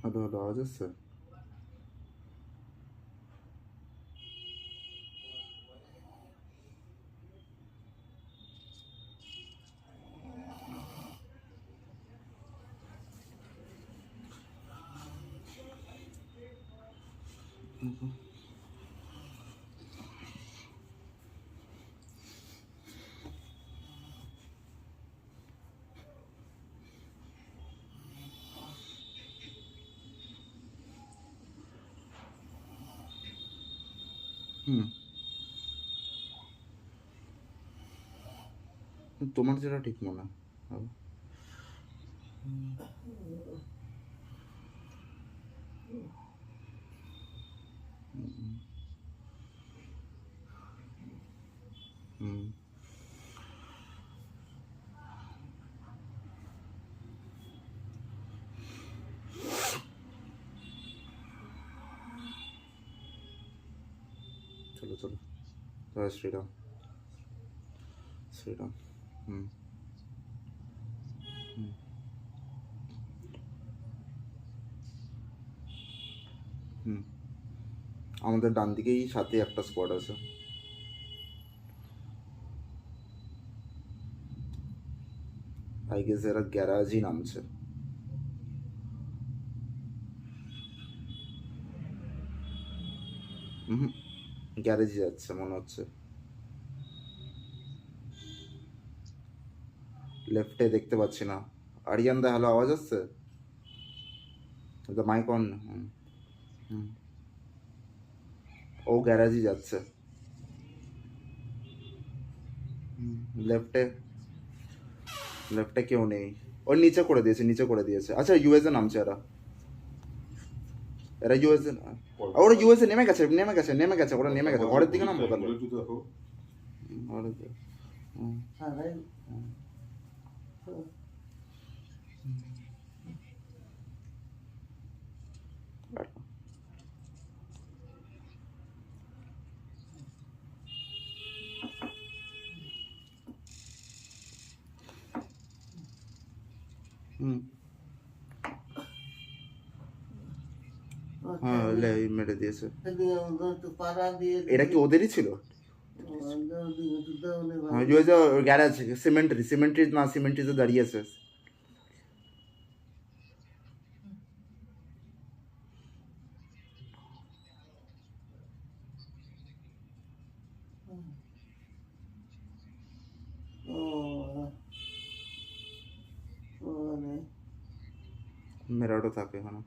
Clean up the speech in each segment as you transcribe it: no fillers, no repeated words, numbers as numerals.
Hello hello, আওয়াজ আসছে? হুম, তোমার যেটা ঠিক মনে হয়। হুম, চলো চলো, জয় শ্রীরাম। শ্রীরাম। হুম হুম হুম। আমাদের ডান দিকেই সাথে একটা স্কোয়াড আছে। আই গেস এরা গ্যারাজই নামছে। হুম, গ্যারেজে যাচ্ছে মনে হচ্ছে। লেফটে দেখতে পাচ্ছি না। আরিয়ান দা, হ্যালো, আওয়াজ আসছে? The mic on. হুম হুম। ও গ্যারাজই যাচ্ছে। লেফটে, লেফটে কেউ নেই। ওর নিচে করে দিয়েছে, নিচে করে দিয়েছে। আচ্ছা, ইউএসএ নামছে এরা। এরা ইউএসএ, ওরা ইউএসএ নেমে গেছে, নেমে গেছে, নেমে গেছে, ওরা নেমে গেছে। ঘরের দিকে নামবো তাহলে। ঘরের দিকে। হুম। হুম। হ্যাঁ, মেরে দিয়েছে। এটা কি ওদেরই ছিল? হ্যাঁ, ইউএসএ গ্যারাজ, সিমেন্টারি, সিমেন্টারি না, সিমেন্টারিতে দাঁড়িয়ে আছে। মেরাটো থাকে এখানে।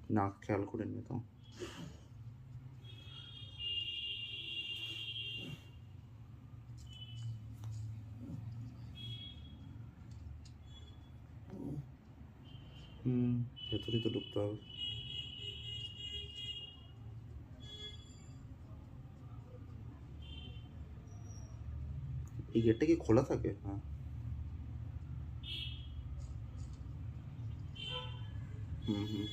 না, খেয়াল করিনি তো। হুম, ভেতরেই তো ঢুকতে হবে। এই গেটটা কি খোলা থাকে? হ্যাঁ। হুম হুম।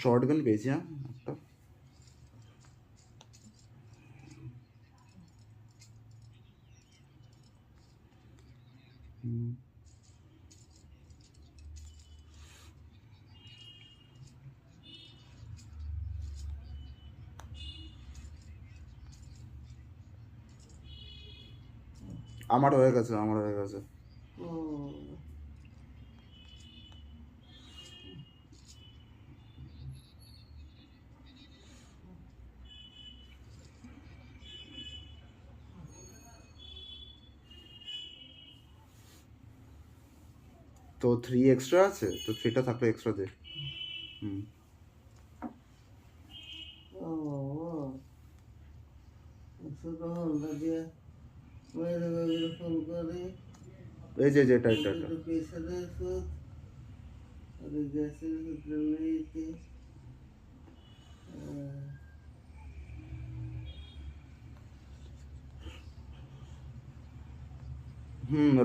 শর্ট গান পেয়েছি, হ্যাঁ একটা। হুম। আমার হয়ে গেছে, আমার হয়ে গেছে। তো 3 এক্সট্রা আছে, তো 3টা থাকলে এক্সট্রা দে। হুম। এই যে এটা এটা এটা।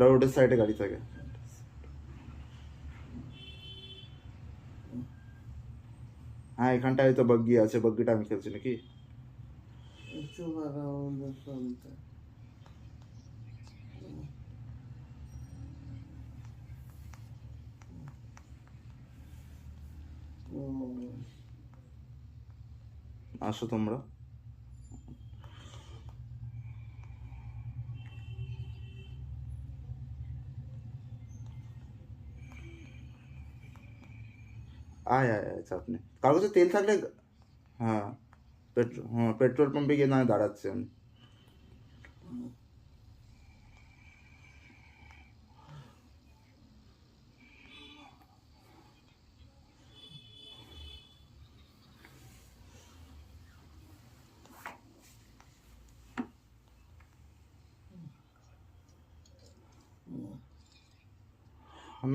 রোডের সাইডে গাড়ি থাকে। হ্যাঁ, এখানটায় তো বাগ্গি আছে, বাগ্গিটা আমি খেলছি নাকি? একটু বাড়াও না ফোনটা। আসো তোমরা। আয় আয় আয়, চাপ নেই। কার কাছে তেল থাকলে, হ্যাঁ পেট্রোল পাম্পে গিয়ে না হয় দাঁড়াচ্ছি আমি।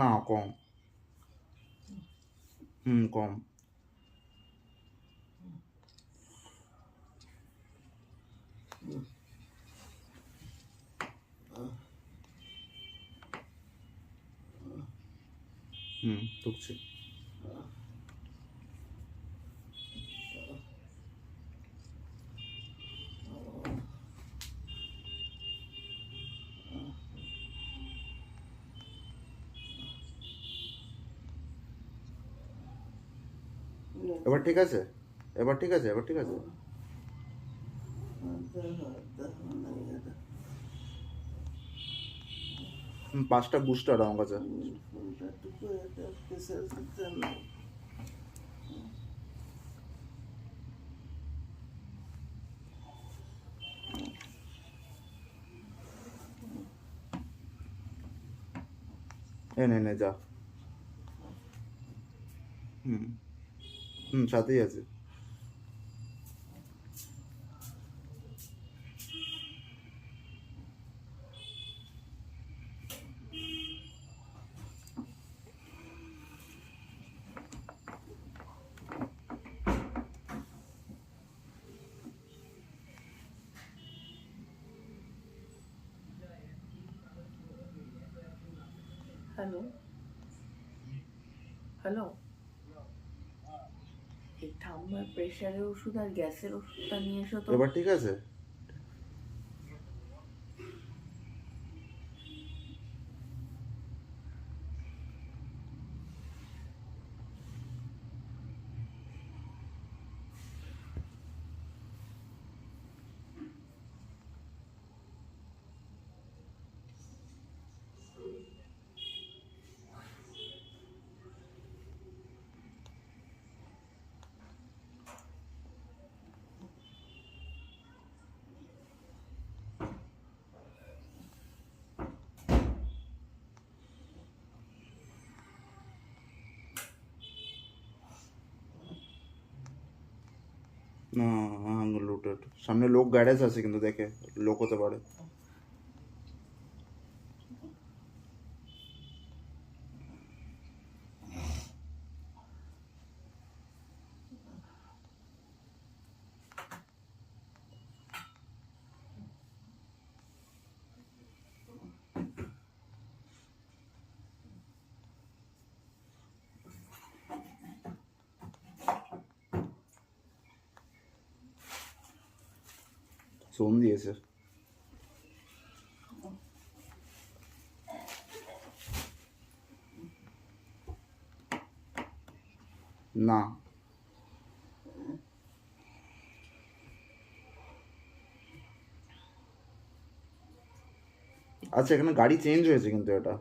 না, কম। কম। ঢুকছি। এবার ঠিক আছে, এবার ঠিক আছে, এবার ঠিক আছে। পাঁচটা বুস্টার আমার কাছে। ফোনটা টুকু একটা প্রেসার দিতে না। নে যা। সাথেই আছে। হ্যালো হ্যালো, এই ঠাম্মার প্রেশারের ওষুধ আর গ্যাসের ওষুধটা নিয়ে এসো তো। এবার ঠিক আছে। না, লুটেড। সামনে লোক গ্যারেজ আছে, কিন্তু দেখে লোক হতে পারে। সোম দিয়েছে। না, আচ্ছা, এখানে গাড়ি চেঞ্জ হয়েছে কিন্তু এটা।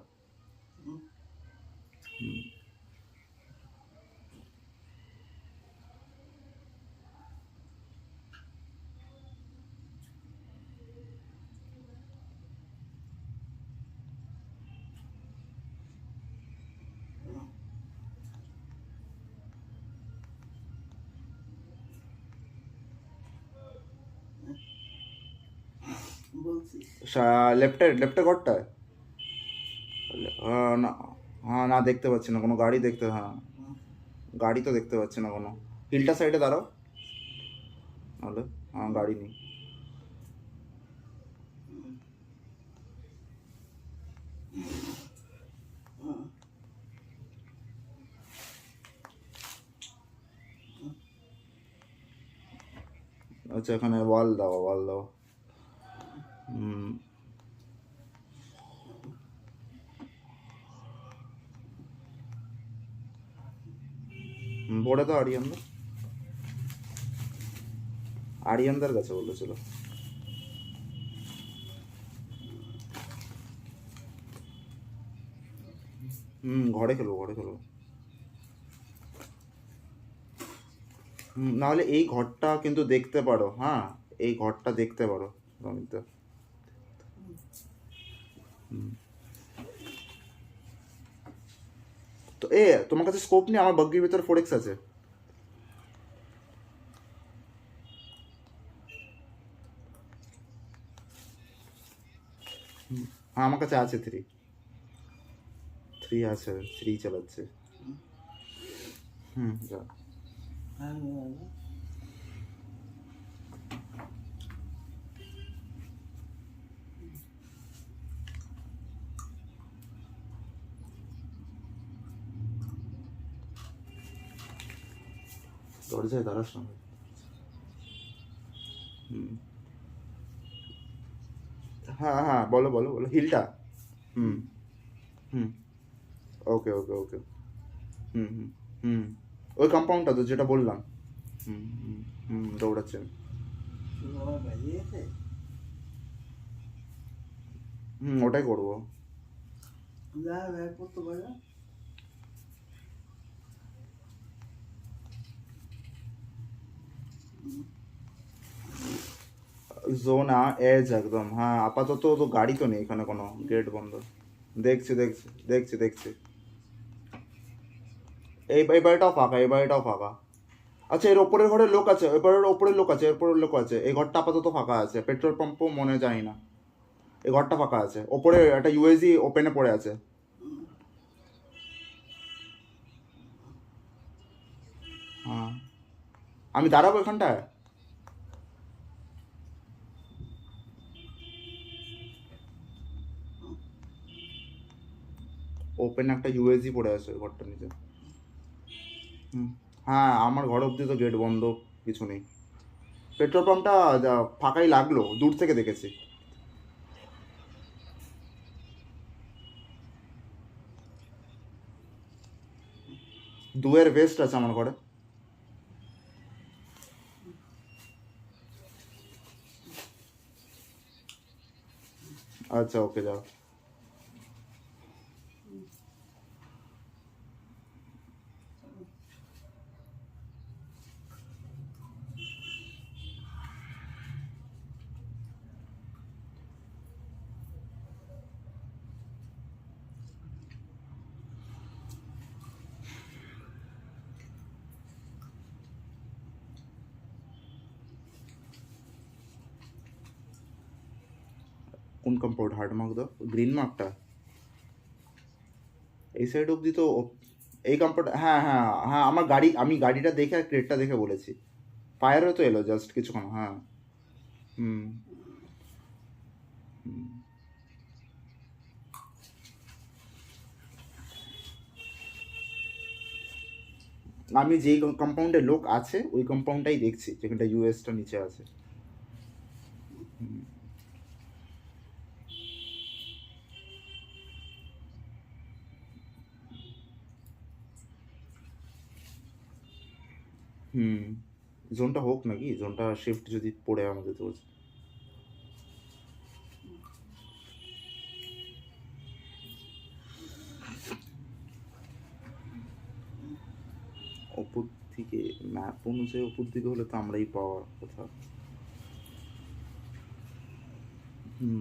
বলছিস লেফটে ঘরটায়। না, হ্যাঁ, না দেখতে পাচ্ছি না কোনো গাড়ি দেখতে, হ্যাঁ গাড়ি তো দেখতে পাচ্ছি না কোনো। হিলটা সাইডে দাঁড়াও, নাহলে হ্যাঁ গাড়ি নেই। আচ্ছা এখানে ওয়াল দাও, ওয়াল দাও। হুম ভরে দাও আরিয়ানদের, আরিয়ানদের কাছে বলেছিল। ঘরে খেলবো, ঘরে খেলবো। নাহলে এই ঘরটা কিন্তু দেখতে পারো, হ্যাঁ এই ঘরটা দেখতে পারো রমিতদা। তো তোমার কাছে স্কোপ নেই? আমার বাগ্গির ভিতরে 4x আছে। হ্যাঁ আমার কাছে আছে 3 আছে, 3 চালাচ্ছে। যা। দরজায় দাঁড়াস না। হ্যাঁ হ্যাঁ বলো বলো বলো, হিলটা। হুম হুম ওকে ওকে ওকে। হুম হুম হুম ওই কম্পাউন্ডটা তো যেটা বললাম। দৌড়াচ্ছেন। ওটাই করবো। করতে পারে। জোনা এজ একদম, হ্যাঁ আপাতত তো গাড়ি তো নেই এখানে, কোনো গেট বন্ধ। দেখছি দেখছি দেখছি দেখছি। এই বাড়িটাও ফাঁকা, এই বাড়িটাও ফাঁকা। আচ্ছা এর ওপরের ঘরে লোক আছে, এবারের ওপরের লোক আছে, এরপরের লোক আছে। এই ঘরটা আপাতত ফাঁকা আছে, পেট্রোল পাম্পও মনে যায় না। এই ঘরটা ফাঁকা আছে, ওপরে একটা ইউএসজি ওপেনে পড়ে আছে। হ্যাঁ আমি দাঁড়াবো এখানটায়। ওপেন একটা ইউএসজি পড়ে আছে ওই ঘরটার নিচে। হ্যাঁ আমার ঘর অব্দি তো গেট বন্ধ, কিছু নেই। পেট্রোল পাম্পটা ফাঁকাই লাগলো, দূর থেকে দেখেছি। দুয়ের ভেস্ট আছে আমার ঘরে। আচ্ছা ওকে যাও। কোন কম্পাউন্ড হার্ড মার্ক দাও, গ্রিন মার্কটা এই সাইড অবধি তো। এই কম্পাউন্ড, হ্যাঁ হ্যাঁ হ্যাঁ আমার গাড়ি, আমি গাড়িটা দেখে আর ক্রেটটা দেখে বলেছি। ফায়ারও তো এলো জাস্ট কিছুক্ষণ, হ্যাঁ। হুম আমি যেই কম্পাউন্ডে লোক আছে ওই কম্পাউন্ডটাই দেখছি, যেখানটা ইউএসটা নিচে আছে। জোনটা হোক নাকি, জোনটা শিফট যদি পড়ে আমাদের তো। ওপর দিকে ম্যাপ অনুযায়ী ওপর দিকে হলে তো আমরাই পাওয়ার কথা।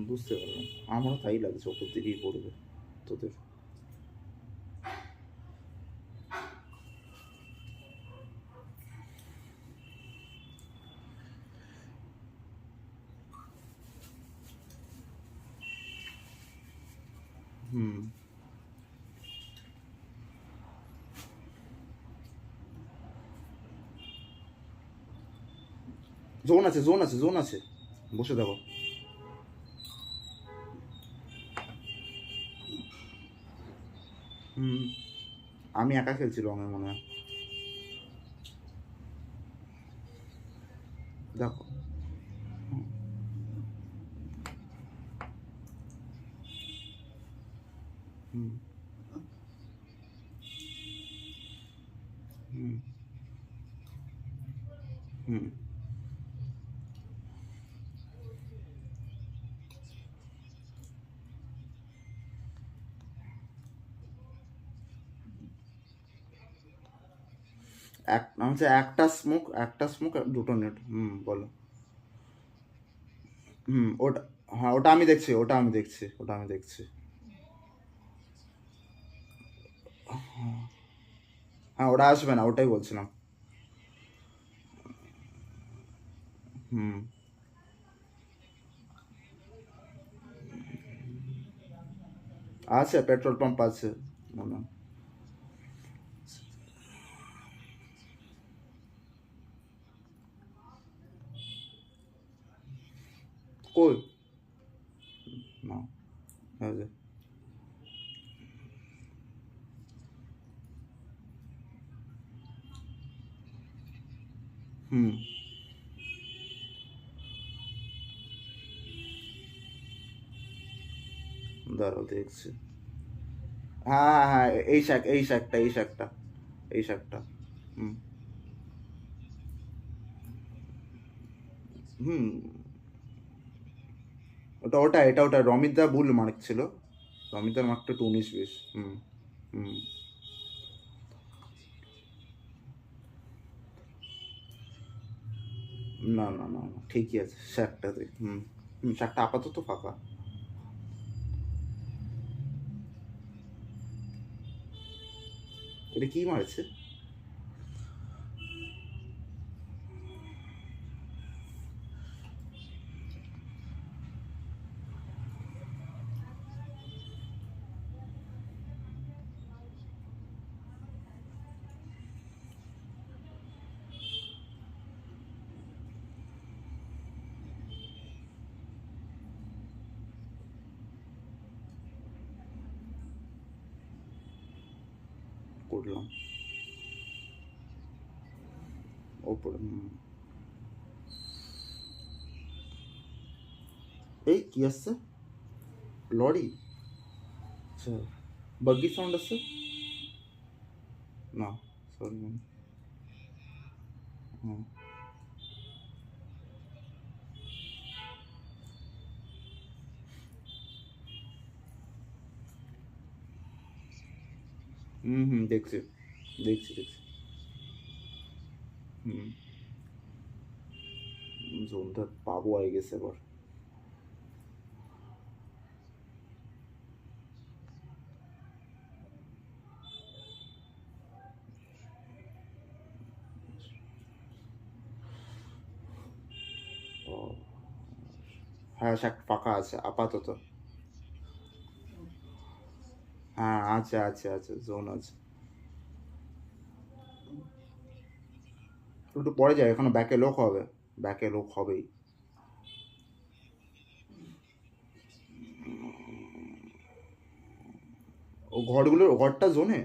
বুঝতে পারলাম, আমারও তাই লাগছে ওপর দিকেই পড়বে তোদের। জোন আছে জোন আছে জোন আছে, বসে দেখো। আমি একা খেলছি রঙে মনে হয়, দেখো। হুম হুম হুম হচ্ছে একটা স্মোক দুটো নেট। হুম, বলো। হুম, ওটা, হ্যাঁ ওটা আমি দেখছি, ওটা আমি দেখছি। হ্যাঁ ওটা আসবে না, ওটাই বলছিলাম। হুম, আছে পেট্রোল পাম্প আছে মনে হয়। কই? না, এই যে। হুম, দাঁড়াও দেখছি। হ্যাঁ হ্যাঁ হ্যাঁ, এই শাকটা। হুম হুম, ওটা রমিতদা ভুল মার্ক ছিল। রমিতদার মার্কটা একটু 19-20। হুম হুম। না না না না, ঠিকই আছে শাকটাতে। হুম হুম, শাকটা আপাতত ফাঁকা। এটা কি মারছে? করলাম ওপরে। হুম। এই কি আসছে? লরি? আচ্ছা, বাগ্গি সাউন্ড আসছে। না, সরি। হুম হুম হুম, দেখছি দেখছি দেখছি। হুম, জোনটা পাবো আই গেছে এবার। ও, হ্যাঁ শাক ফাঁকা আছে আপাতত। হ্যাঁ আছে জোন আছে। একটু পরে যায়, এখনো ব্যাকে লোক হবে। ব্যাকে লোক হবেই। ঘরটা জোনে।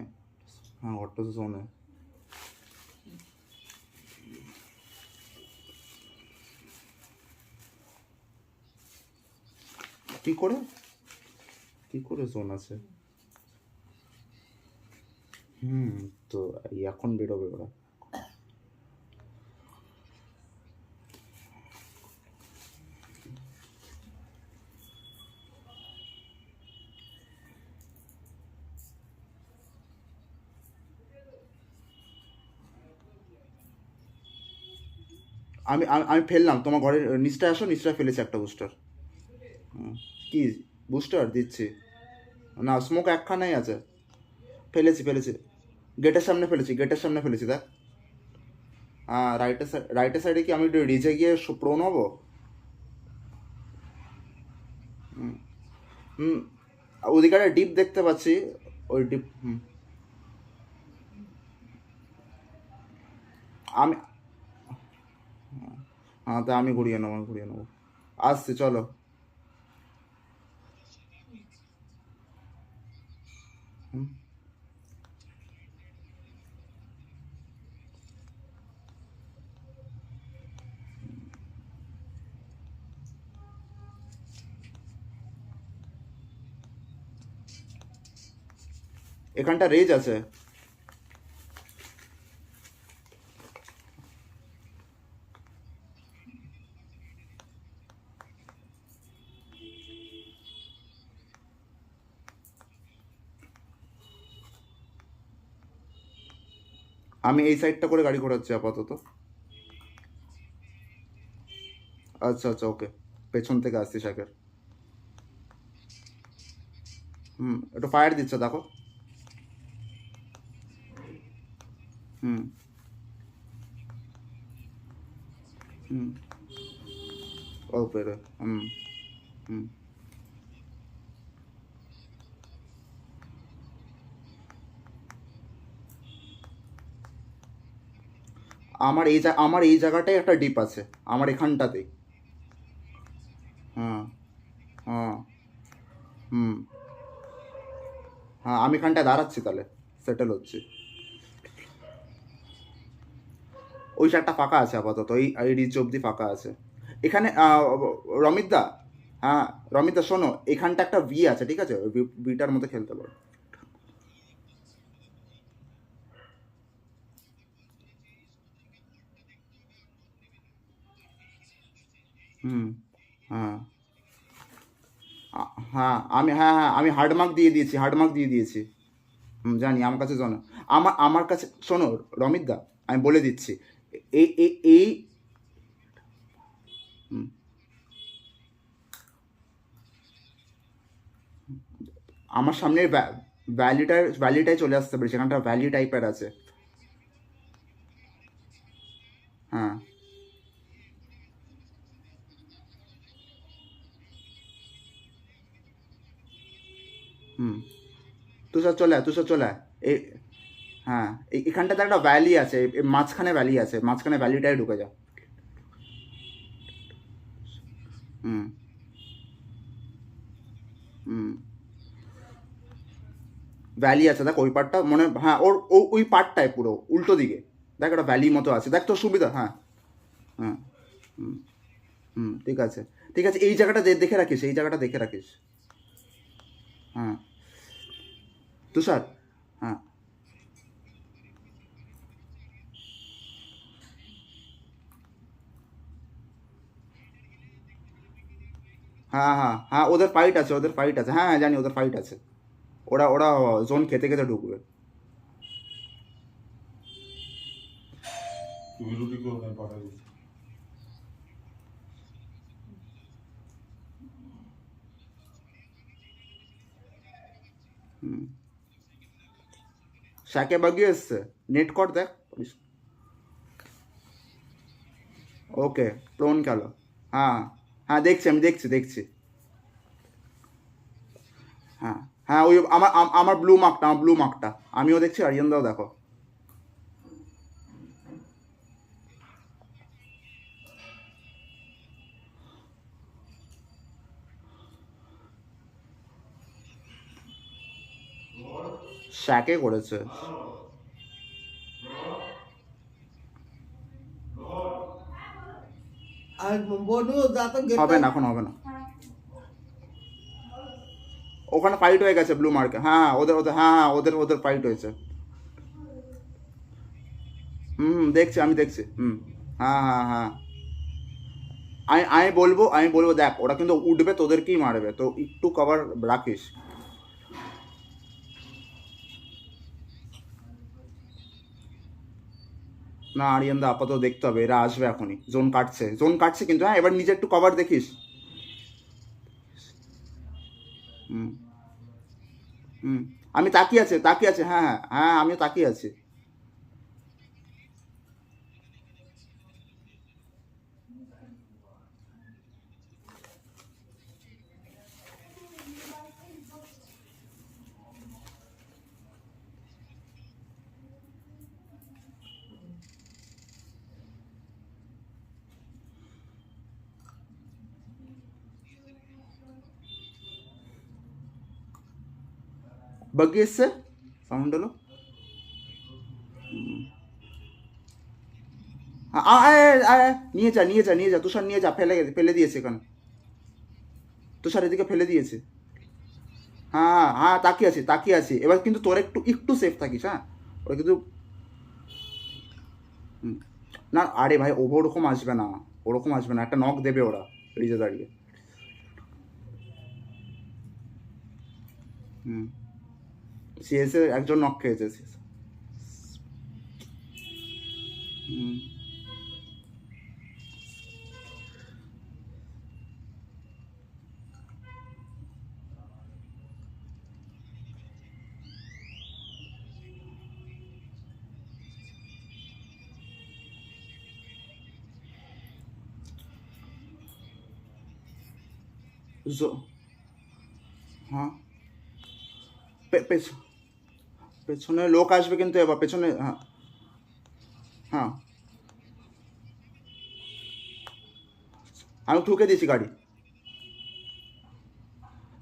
হ্যাঁ ঘরটা তো জোনে। কি করে, কি করে জোন আছে? হুম, তো এই এখন বেরোবে ওরা। আমি ফেললাম তোমার ঘরের নিচটায় আসো, নিচটায় ফেলেছি একটা বুস্টার। কি বুস্টার দিচ্ছি? না, স্মোক একখানাই আছে। ফেলেছি গেটের সামনে ফেলেছি দেখ। হ্যাঁ রাইটের সাইডে কি আমি রিজে গিয়ে প্রোন হবো? হুম হুম, ওদিকে একটা ডিপ দেখতে পাচ্ছি। ওই ডিপ। হুম, আমি, হ্যাঁ তা আমি ঘুরিয়ে নেবো। আসছি চলো। হুম এখানটা রেজ আছে। আমি এই সাইডটা করে গাড়ি ঘোরাচ্ছি আপাতত। আচ্ছা আচ্ছা, ওকে। পেছন থেকে আসছি শাকের। একটু ফায়ার দিচ্ছে দেখো। হুম হুম ও বেরো। হুম আমার এই জায়গাটায় একটা ডিপ আছে, আমার এখানটাতেই। হ্যাঁ হ্যাঁ হুম হ্যাঁ, আমি এখানটায় দাঁড়াচ্ছি, তাহলে সেটেল হচ্ছি। ওই সাইডটা ফাঁকা আছে আপাতত, এই রিচ অব্দি ফাঁকা আছে। এখানে রমিত দা, হ্যাঁ রমিত দা শোনো, এখানটা একটা ভি আছে, ঠিক আছে? ওই ভিটার মধ্যে খেলতে পারো। হুম হ্যাঁ হ্যাঁ আমি হার্ড মার্ক দিয়ে দিয়েছি, হার্ড মার্ক দিয়ে দিয়েছি। জানি, আমার কাছে জানো। আমার কাছে শোনো রমিত দা, আমি বলে দিচ্ছি। এই এই এই হুম, আমার সামনের ভ্যালিটাই চলে আসতে পারে, সেখানটা ভ্যালি টাইপের আছে। হ্যাঁ হুম তুষার চলে আয়। এই হ্যাঁ, এখানটাতে একটা ভ্যালি আছে, মাঝখানে ভ্যালি আছে, মাঝখানে ভ্যালিটাই ঢুকে যা। হুম হুম ভ্যালি আছে দেখ, ওই পার্টটা মনে হ্যাঁ, ওই পার্টটায় পুরো উল্টো দিকে দেখ, একটা ভ্যালি মতো আছে, দেখ তোর সুবিধা। হ্যাঁ হ্যাঁ হুম ঠিক আছে ঠিক আছে, এই জায়গাটা দেখে রাখিস, এই জায়গাটা দেখে রাখিস। হ্যাঁ তুষার। হ্যাঁ হ্যাঁ ওদের ফাইট আছে, ওদের ফাইট আছে, হ্যাঁ জানি ওদের ফাইট আছে। ওরা ওরা জোন খেতে খেতে ঢুকবে। হুম শাকে বাগিয়ে এসছে, নেট কর দেখ। ওকে, প্রোন খেলো। হ্যাঁ হ্যাঁ দেখছি, আমি দেখছি। হ্যাঁ হ্যাঁ ওই আমার ব্লু মার্কটা আমিও দেখছি, আরিয়ানদাও দেখো। শ্যাকে করেছে। আর বনু যা তো গেট হবে না, এখন হবে না। ওখানে ফাইট হয়ে গেছে ব্লু মার্কে, ওদের ওদের ফাইট হয়েছে। দেখছি, আমি দেখছি। হ্যাঁ আমি বলবো দেখ, ওরা কিন্তু উঠবে, তোদেরকেই মারবে, তো একটু কভার রাখিস। না আরিয়ানদা, আপাতত দেখতে হবে, এরা আসবে এখনই, জোন কাটছে কিন্তু। হ্যাঁ, এবার নিজে একটু কভার দেখিস। হুম হুম আমি তাকিয়ে আছি, হ্যাঁ আমিও তাকিয়ে আছি। বাগি এসছে, সাউন্ড হলো। নিয়ে যা তুষার, নিয়ে যা, ফেলে দিয়েছে এখানে। তুষার এদিকে ফেলে দিয়েছে। হ্যাঁ হ্যাঁ তাকিয়ে আছি এবার কিন্তু তোর একটু একটু সেফ থাকিস, হ্যাঁ ওরা কিন্তু হুম, না আরে ভাই ওরকম আসবে না, ওরকম আসবে না, একটা নক দেবে ওরা রিজে দাঁড়িয়ে। হুম, সিএসএ একজন নক খেয়েছে CS। হুম, হ্যাঁ পেছনে লোক আসবে কিন্তু এবার পেছনে, হ্যাঁ হ্যাঁ আমি ঠুকে দিয়েছি গাড়ি।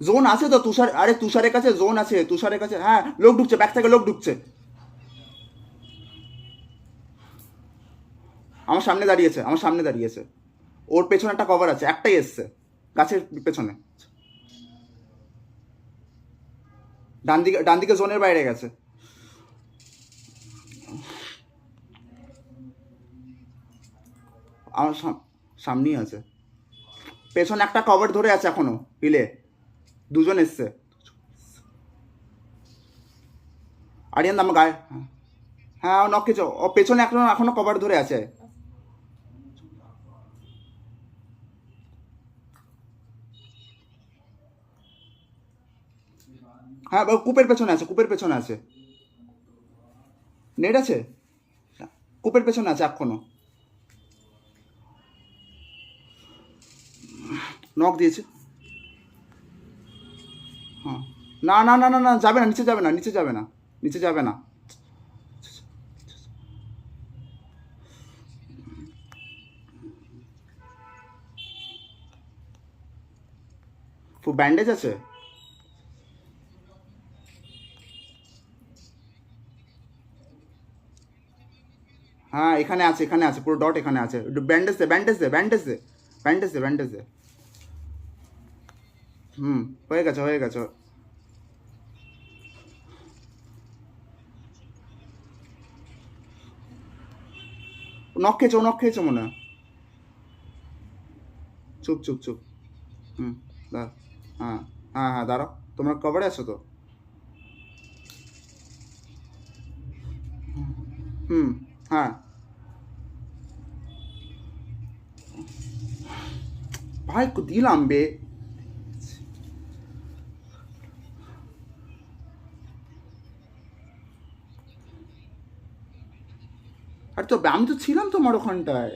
জোন আছে তো তুষার, আরে তুষারের কাছে জোন আছে, তুষারের কাছে, হ্যাঁ লোক ঢুকছে, ব্যাক থেকে লোক ঢুকছে, আমার সামনে দাঁড়িয়েছে, ওর পেছনে একটা কভার আছে, একটাই এসছে গাছের পেছনে, ডান দিকে জোনের বাইরে গেছে। আমার সামনেই আছে, পেছনে একটা কভার ধরে আছে এখনো হিলে, দুজন এসছে। আরিয়ান আমার গায়ে, হ্যাঁ ও নক খেয়েছে, ও পেছনে এখনো কভার ধরে আছে। হ্যাঁ কূপের পেছনে আছে, নেট আছে, কূপের পেছনে আছে এখনো, নক দিয়েছে। হ্যাঁ না না না না না যাবে না, নিচে যাবে না, নিচে যাবে না। ব্যান্ডেজ আছে, হ্যাঁ এখানে আছে পুরো ডট এখানে আছে, ব্যান্ডেজ দে। হুম হয়ে গেছে। নক খেয়েছে মনে হয়। চুপ। হুম দাঁড়া, হ্যাঁ হ্যাঁ দাঁড়াও, তোমরা কভারে আছো তো? হুম হ্যাঁ ভাই দিলাম বে, আর তো আমি তো ছিলাম তোমার ওখানটায়।